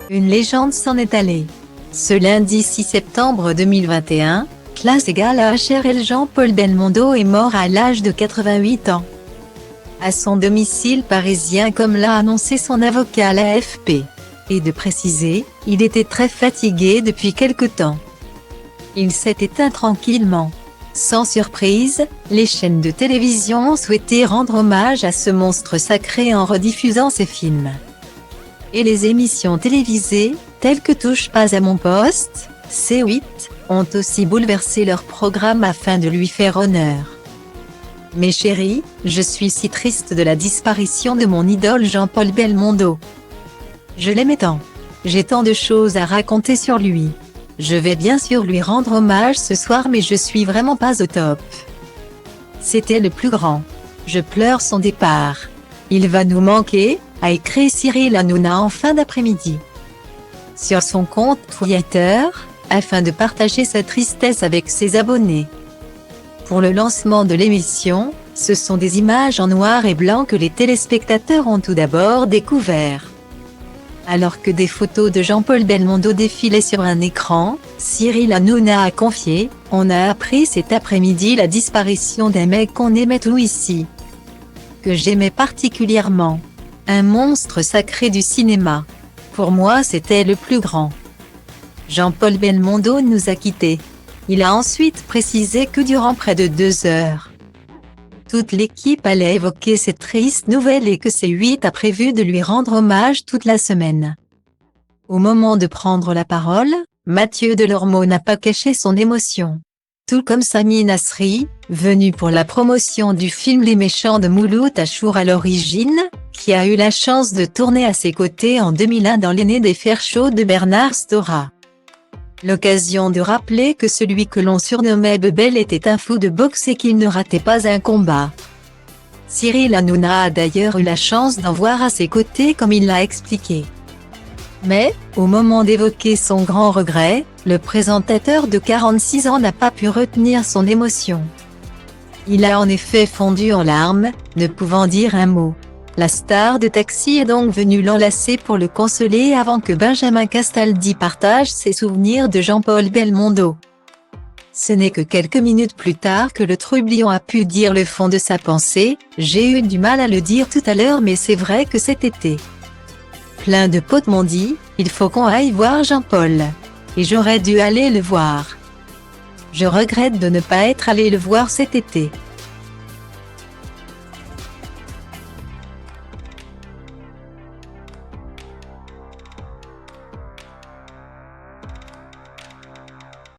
Une légende s'en est allée. Ce lundi 6 septembre 2021, classe égale à HRL, Jean-Paul Belmondo est mort à l'âge de 88 ans. À son domicile parisien, comme l'a annoncé son avocat à l'AFP. Et de préciser, il était très fatigué depuis quelque temps. Il s'est éteint tranquillement. Sans surprise, les chaînes de télévision ont souhaité rendre hommage à ce monstre sacré en rediffusant ses films. Et les émissions télévisées, telles que Touche pas à mon poste, C8, ont aussi bouleversé leur programme afin de lui faire honneur. Mes chéris, je suis si triste de la disparition de mon idole Jean-Paul Belmondo. Je l'aimais tant. J'ai tant de choses à raconter sur lui. Je vais bien sûr lui rendre hommage ce soir, mais je suis vraiment pas au top. C'était le plus grand. Je pleure son départ. Il va nous manquer, a écrit Cyril Hanouna en fin d'après-midi. Sur son compte Twitter, afin de partager sa tristesse avec ses abonnés. Pour le lancement de l'émission, ce sont des images en noir et blanc que les téléspectateurs ont tout d'abord découvert. Alors que des photos de Jean-Paul Belmondo défilaient sur un écran, Cyril Hanouna a confié « On a appris cet après-midi la disparition d'un mec qu'on aimait tous ici. Que j'aimais particulièrement. Un monstre sacré du cinéma. Pour moi, c'était le plus grand. Jean-Paul Belmondo nous a quittés. » Il a ensuite précisé que durant près de 2 heures, toute l'équipe allait évoquer cette triste nouvelle et que C8 a prévu de lui rendre hommage toute la semaine. Au moment de prendre la parole, Mathieu Delormeau n'a pas caché son émotion. Tout comme Sami Nasri, venu pour la promotion du film Les Méchants de Mouloud Achour à l'origine, qui a eu la chance de tourner à ses côtés en 2001 dans L'aîné des fers chauds de Bernard Stora. L'occasion de rappeler que celui que l'on surnommait Bebel était un fou de boxe et qu'il ne ratait pas un combat. Cyril Hanouna a d'ailleurs eu la chance d'en voir à ses côtés, comme il l'a expliqué. Mais, au moment d'évoquer son grand regret, le présentateur de 46 ans n'a pas pu retenir son émotion. Il a en effet fondu en larmes, ne pouvant dire un mot. La star de Taxi est donc venue l'enlacer pour le consoler avant que Benjamin Castaldi partage ses souvenirs de Jean-Paul Belmondo. Ce n'est que quelques minutes plus tard que le trublion a pu dire le fond de sa pensée « J'ai eu du mal à le dire tout à l'heure, mais c'est vrai que cet été. Plein de potes m'ont dit « Il faut qu'on aille voir Jean-Paul. » Et j'aurais dû aller le voir. Je regrette de ne pas être allé le voir cet été.